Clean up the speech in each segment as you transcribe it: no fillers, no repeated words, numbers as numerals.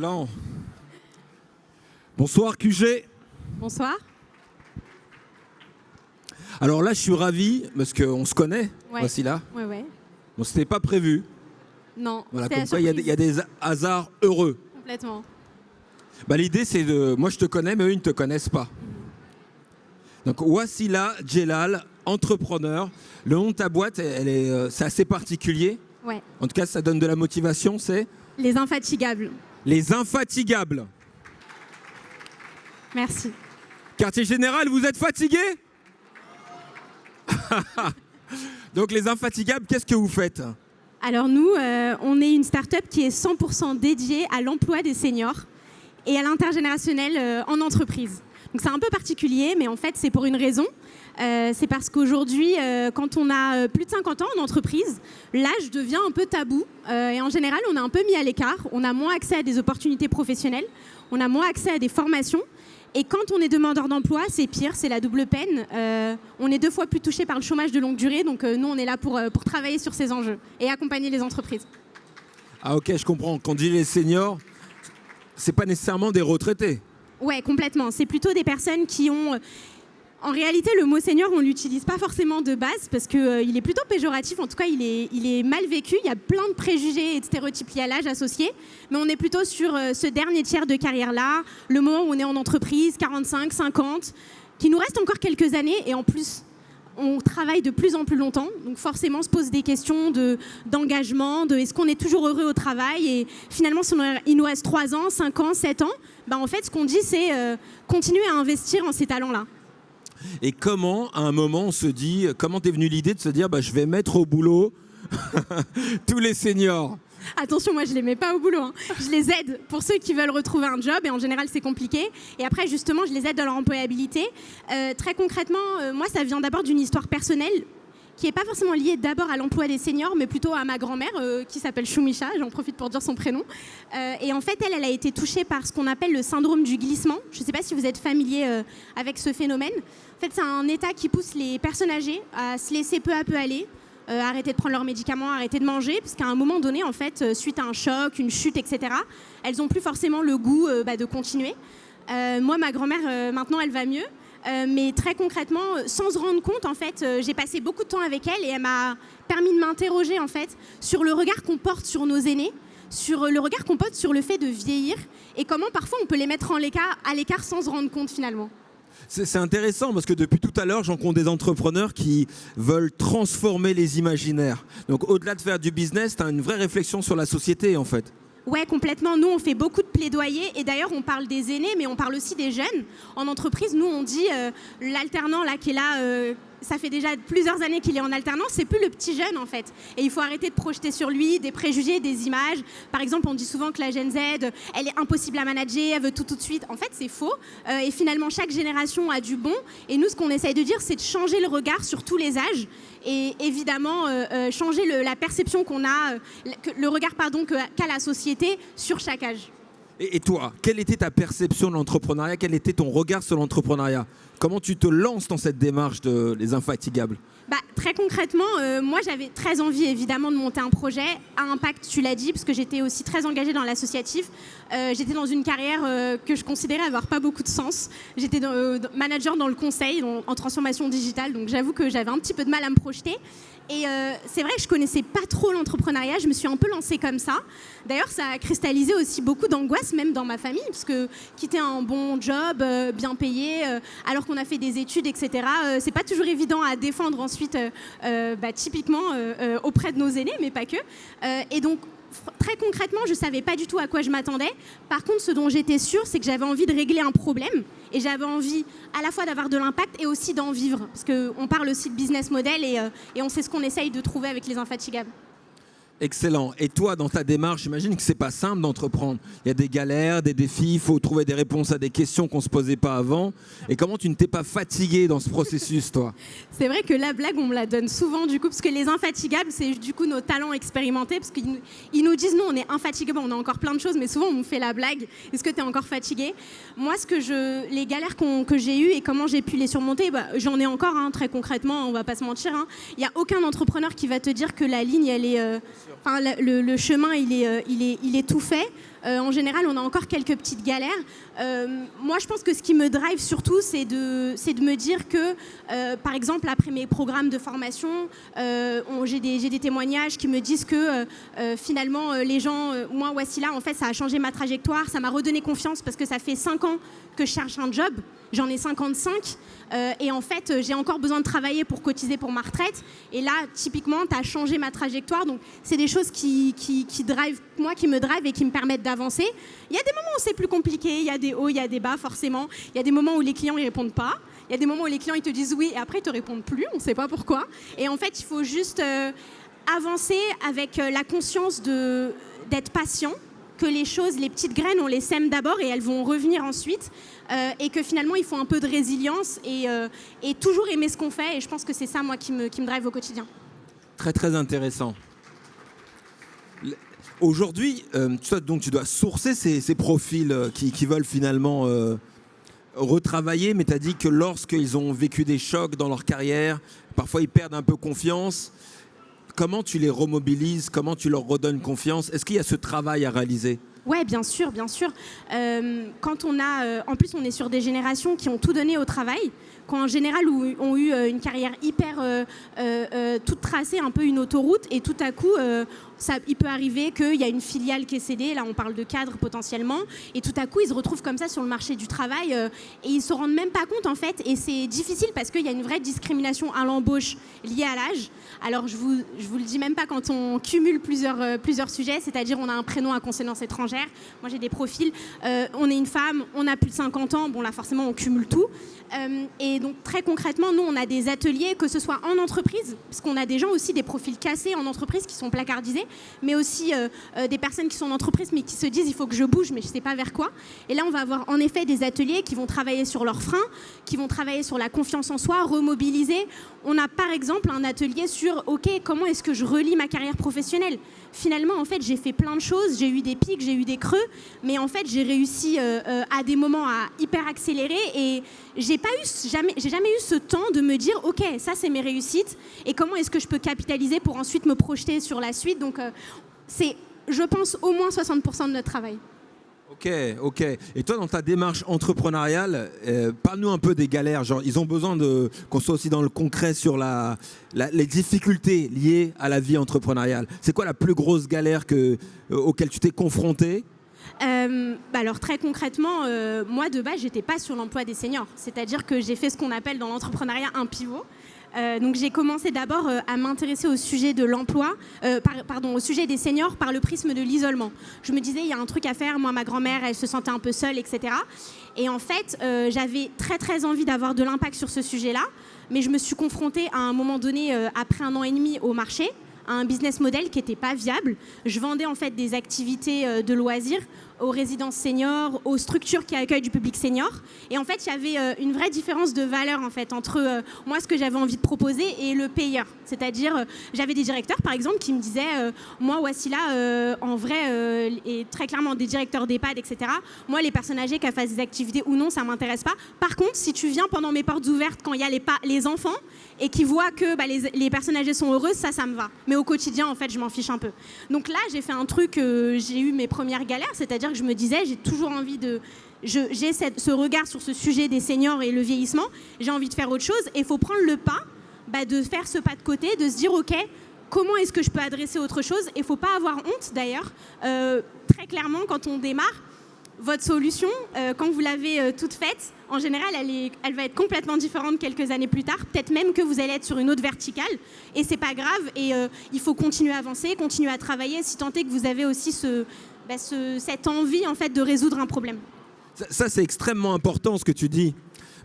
Excellent. Bonsoir QG. Bonsoir. Alors là, je suis ravi parce qu'on se connaît, Ouais. voici là. Ouais. Bon, c'était pas prévu. Non, Voilà, c'était comme la quoi, il y a surprise. des hasards heureux. Complètement. Bah, l'idée, c'est de... Moi, je te connais, mais eux, ils ne te connaissent pas. Donc, Wassila Djellal, entrepreneur. Le nom de ta boîte, c'est assez particulier. Ouais. En tout cas, ça donne de la motivation, c'est Les infatigables. Les Infatigables. Merci. Quartier général, vous êtes fatigué? Donc, les Infatigables, qu'est-ce que vous faites? Alors nous, on est une start-up qui est 100% dédiée à l'emploi des seniors et à l'intergénérationnel en entreprise. Donc c'est un peu particulier, mais en fait c'est pour une raison. C'est parce qu'aujourd'hui, quand on a plus de 50 ans en entreprise, l'âge devient un peu tabou. Et en général, on est un peu mis à l'écart. On a moins accès à des opportunités professionnelles. On a moins accès à des formations. Et quand on est demandeur d'emploi, c'est pire, c'est la double peine. On est 2 fois plus touché par le chômage de longue durée. Donc nous, on est là pour travailler sur ces enjeux et accompagner les entreprises. Ah ok, je comprends. Quand on dit les seniors, c'est pas nécessairement des retraités. Ouais, complètement. C'est plutôt des personnes qui ont... En réalité, le mot senior, on ne l'utilise pas forcément de base parce qu'il est plutôt péjoratif. En tout cas, il est mal vécu. Il y a plein de préjugés et de stéréotypes liés à l'âge associés. Mais on est plutôt sur ce dernier tiers de carrière-là, le moment où on est en entreprise, 45, 50, qui nous reste encore quelques années. Et en plus, on travaille de plus en plus longtemps. Donc forcément, on se pose des questions d'engagement, de est-ce qu'on est toujours heureux au travail. Et finalement, si il nous reste 3 ans, 5 ans, 7 ans, ben en fait, ce qu'on dit, c'est continuer à investir en ces talents-là. Et comment, à un moment, on se dit, comment t'es venue l'idée de se dire, bah, je vais mettre au boulot tous les seniors? Attention, moi je les mets pas au boulot, hein. Je les aide pour ceux qui veulent retrouver un job et en général c'est compliqué. Et après justement je les aide dans leur employabilité. Très concrètement, moi ça vient d'abord d'une histoire personnelle qui n'est pas forcément liée d'abord à l'emploi des seniors, mais plutôt à ma grand-mère qui s'appelle Choumicha, j'en profite pour dire son prénom. Et en fait elle a été touchée par ce qu'on appelle le syndrome du glissement. Je ne sais pas si vous êtes familier avec ce phénomène. En fait c'est un état qui pousse les personnes âgées à se laisser peu à peu aller. Arrêter de prendre leurs médicaments, arrêter de manger, parce qu'à un moment donné, en fait, suite à un choc, une chute, etc., elles n'ont plus forcément le goût de continuer. Moi, ma grand-mère, maintenant, elle va mieux, mais très concrètement, sans se rendre compte, en fait, j'ai passé beaucoup de temps avec elle et elle m'a permis de m'interroger, en fait, sur le regard qu'on porte sur nos aînés, sur le regard qu'on porte sur le fait de vieillir et comment parfois on peut les mettre à l'écart sans se rendre compte finalement. C'est intéressant parce que depuis tout à l'heure, j'en rencontre des entrepreneurs qui veulent transformer les imaginaires. Donc au-delà de faire du business, tu as une vraie réflexion sur la société en fait. Ouais, complètement. Nous, on fait beaucoup de plaidoyer et d'ailleurs, on parle des aînés, mais on parle aussi des jeunes. En entreprise, nous, on dit l'alternant là qui est là, ça fait déjà plusieurs années qu'il est en alternance, c'est plus le petit jeune en fait. Et il faut arrêter de projeter sur lui des préjugés, des images. Par exemple, on dit souvent que la Gen Z, elle est impossible à manager, elle veut tout de suite. En fait, c'est faux. Et finalement, chaque génération a du bon. Et nous, ce qu'on essaye de dire, c'est de changer le regard sur tous les âges. Et évidemment, changer la perception qu'on a, le regard qu'a la société sur chaque âge. Et toi, quelle était ta perception de l'entrepreneuriat? Quel était ton regard sur l'entrepreneuriat? Comment tu te lances dans cette démarche de Les Infatigables? Très concrètement, moi j'avais très envie évidemment de monter un projet à impact, tu l'as dit, parce que j'étais aussi très engagée dans l'associatif. J'étais dans une carrière que je considérais avoir pas beaucoup de sens. J'étais manager dans le conseil, en transformation digitale, donc j'avoue que j'avais un petit peu de mal à me projeter. Et c'est vrai que je connaissais pas trop l'entrepreneuriat, je me suis un peu lancée comme ça. D'ailleurs, ça a cristallisé aussi beaucoup d'angoisse, même dans ma famille, parce que quitter un bon job, bien payé, alors qu'on a fait des études, etc., c'est pas toujours évident à défendre ensuite, typiquement auprès de nos aînés, mais pas que. Et donc, très concrètement, je savais pas du tout à quoi je m'attendais. Par contre, ce dont j'étais sûre, c'est que j'avais envie de régler un problème et j'avais envie à la fois d'avoir de l'impact et aussi d'en vivre. Parce qu'on parle aussi de business model et on sait ce qu'on essaye de trouver avec les Infatigables. Excellent. Et toi, dans ta démarche, j'imagine que c'est pas simple d'entreprendre. Il y a des galères, des défis, il faut trouver des réponses à des questions qu'on se posait pas avant. Et comment tu ne t'es pas fatigué dans ce processus, toi? C'est vrai que la blague, on me la donne souvent, du coup, parce que les Infatigables, c'est du coup nos talents expérimentés, parce qu'ils nous disent, nous, on est infatigable, on a encore plein de choses, mais souvent, on me fait la blague. Est-ce que tu es encore fatigué? Moi, les galères que j'ai eues et comment j'ai pu les surmonter, j'en ai encore, hein, très concrètement, on va pas se mentir. Il n'y a aucun entrepreneur qui va te dire que la ligne, elle est... le chemin, il est tout fait. En général, on a encore quelques petites galères. Moi, je pense que ce qui me drive surtout, c'est de me dire que, par exemple, après mes programmes de formation, j'ai des témoignages qui me disent que finalement, les gens, moi, Wassila, en fait, ça a changé ma trajectoire, ça m'a redonné confiance parce que ça fait 5 ans que je cherche un job. J'en ai 55 et en fait, j'ai encore besoin de travailler pour cotiser pour ma retraite. Et là, typiquement, tu as changé ma trajectoire. Donc, c'est des choses qui me drive et qui me permettent d'avancer. Il y a des moments où c'est plus compliqué. Il y a des hauts, il y a des bas, forcément. Il y a des moments où les clients ne répondent pas. Il y a des moments où les clients ils te disent oui et après, ils ne te répondent plus. On ne sait pas pourquoi. Et en fait, il faut juste avancer avec la conscience d'être patient, que les choses, les petites graines, on les sème d'abord et elles vont revenir ensuite. Et que finalement, il faut un peu de résilience et toujours aimer ce qu'on fait. Et je pense que c'est ça, moi, qui me drive au quotidien. Très, très intéressant. Aujourd'hui, tu dois sourcer ces profils qui veulent finalement retravailler, mais tu as dit que lorsqu'ils ont vécu des chocs dans leur carrière, parfois ils perdent un peu confiance. Comment tu les remobilises? Comment tu leur redonnes confiance? Est-ce qu'il y a ce travail à réaliser? Ouais, bien sûr, bien sûr. Quand on a, en plus, on est sur des générations qui ont tout donné au travail, qui en général ont eu une carrière hyper toute tracée, un peu une autoroute, et tout à coup, il peut arriver qu'il y a une filiale qui est cédée, là on parle de cadres potentiellement, et tout à coup ils se retrouvent comme ça sur le marché du travail et ils ne se rendent même pas compte en fait, et c'est difficile parce qu'il y a une vraie discrimination à l'embauche liée à l'âge. Alors je vous le dis même pas quand on cumule plusieurs sujets, c'est-à-dire on a un prénom à consonance étrangère, moi j'ai des profils, on est une femme, on a plus de 50 ans, bon là forcément on cumule tout. Et donc très concrètement, nous on a des ateliers, que ce soit en entreprise, parce qu'on a des gens aussi, des profils cassés en entreprise qui sont placardisés, mais aussi des personnes qui sont en entreprise mais qui se disent il faut que je bouge mais je ne sais pas vers quoi. Et là on va avoir en effet des ateliers qui vont travailler sur leurs freins, qui vont travailler sur la confiance en soi, remobiliser. On a par exemple un atelier sur ok, comment est-ce que je relie ma carrière professionnelle. Finalement en fait j'ai fait plein de choses, j'ai eu des pics, j'ai eu des creux, mais en fait j'ai réussi à des moments à hyper accélérer et j'ai jamais eu ce temps de me dire ok, ça c'est mes réussites et comment est-ce que je peux capitaliser pour ensuite me projeter sur la suite. Donc c'est, je pense, au moins 60% de notre travail. Ok. Et toi, dans ta démarche entrepreneuriale, parle-nous un peu des galères. Genre, ils ont besoin qu'on soit aussi dans le concret sur les difficultés liées à la vie entrepreneuriale. C'est quoi la plus grosse galère auquel tu t'es confronté? Alors très concrètement, moi de base, j'étais pas sur l'emploi des seniors. C'est-à-dire que j'ai fait ce qu'on appelle dans l'entrepreneuriat un pivot. Donc j'ai commencé d'abord à m'intéresser au sujet de l'emploi, au sujet des seniors par le prisme de l'isolement. Je me disais, il y a un truc à faire. Moi, ma grand-mère, elle se sentait un peu seule, etc. Et en fait, j'avais très, très envie d'avoir de l'impact sur ce sujet-là. Mais je me suis confrontée à un moment donné, après 1 an et demi au marché, à un business model qui n'était pas viable. Je vendais en fait des activités de loisirs aux résidences seniors, aux structures qui accueillent du public senior. Et en fait, il y avait une vraie différence de valeur en fait, entre moi, ce que j'avais envie de proposer et le payeur. C'est-à-dire, j'avais des directeurs, par exemple, qui me disaient moi, Wassila, en vrai, et très clairement des directeurs d'EHPAD, etc., moi, les personnes âgées qui fassent des activités ou non, ça ne m'intéresse pas. Par contre, si tu viens pendant mes portes ouvertes quand il y a les enfants et qui voient que les personnes âgées sont heureuses, ça me va. Mais au quotidien, en fait, je m'en fiche un peu. Donc là, j'ai fait un truc, j'ai eu mes premières galères, c'est-à-dire que je me disais, j'ai toujours envie j'ai ce regard sur ce sujet des seniors et le vieillissement, j'ai envie de faire autre chose et il faut prendre le pas, de faire ce pas de côté, de se dire ok, comment est-ce que je peux adresser autre chose. Et il ne faut pas avoir honte d'ailleurs, très clairement quand on démarre, votre solution, quand vous l'avez toute faite, en général, elle va être complètement différente quelques années plus tard. Peut-être même que vous allez être sur une autre verticale. Et c'est pas grave. Et il faut continuer à avancer, continuer à travailler, si tant est que vous avez aussi cette envie en fait, de résoudre un problème. Ça, c'est extrêmement important ce que tu dis.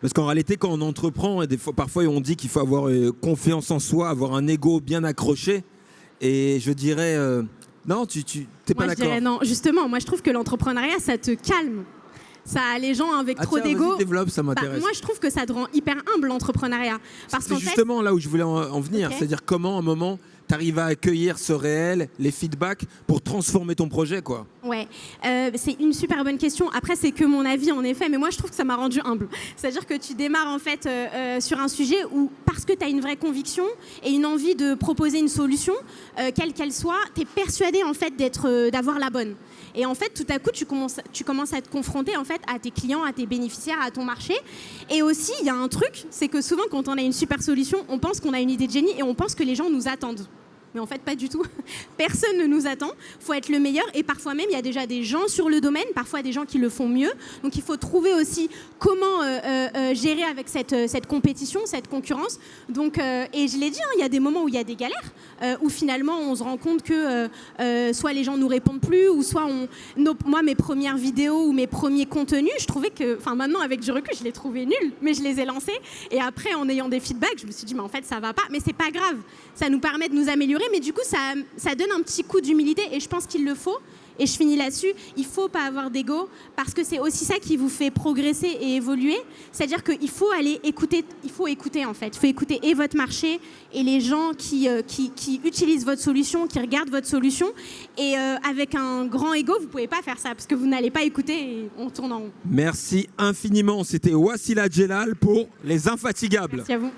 Parce qu'en réalité, quand on entreprend, parfois on dit qu'il faut avoir confiance en soi, avoir un ego bien accroché. Et je dirais... non, tu n'es pas d'accord? Non, justement, moi je trouve que l'entrepreneuriat, ça te calme. Ça, les gens avec trop d'ego. Développe, ça m'intéresse. Moi, je trouve que ça te rend hyper humble, l'entrepreneuriat. C'est justement là où je voulais en venir. Okay. C'est-à-dire comment, à un moment, tu arrives à accueillir ce réel, les feedbacks, pour transformer ton projet, quoi. Ouais, c'est une super bonne question. Après, c'est que mon avis, en effet, mais moi, je trouve que ça m'a rendu humble. C'est-à-dire que tu démarres, en fait, sur un sujet où, parce que tu as une vraie conviction et une envie de proposer une solution, quelle qu'elle soit, tu es persuadé, en fait, d'avoir la bonne. Et en fait, tout à coup, tu commences à te confronter en fait, à tes clients, à tes bénéficiaires, à ton marché. Et aussi, il y a un truc, c'est que souvent, quand on a une super solution, on pense qu'on a une idée de génie et on pense que les gens nous attendent. Mais en fait, pas du tout. Personne ne nous attend. Il faut être le meilleur. Et parfois même, il y a déjà des gens sur le domaine, parfois des gens qui le font mieux. Donc, il faut trouver aussi comment gérer avec cette compétition, cette concurrence. Donc, et je l'ai dit, il y a des moments où il y a des galères, où finalement, on se rend compte que soit les gens ne nous répondent plus, ou soit moi, mes premières vidéos ou mes premiers contenus, je trouvais que, enfin maintenant, avec du recul, je les trouvais nuls, mais je les ai lancés. Et après, en ayant des feedbacks, je me suis dit, mais en fait, ça va pas. Mais c'est pas grave. Ça nous permet de nous améliorer. Mais du coup, ça donne un petit coup d'humilité et je pense qu'il le faut. Et je finis là-dessus, il ne faut pas avoir d'ego parce que c'est aussi ça qui vous fait progresser et évoluer. C'est-à-dire qu'il faut aller écouter, il faut écouter en fait. Il faut écouter et votre marché et les gens qui utilisent votre solution, qui regardent votre solution. Et avec un grand ego, vous ne pouvez pas faire ça parce que vous n'allez pas écouter et on tourne en rond. Merci infiniment. C'était Wassila Djellal pour Les Infatigables. Merci à vous.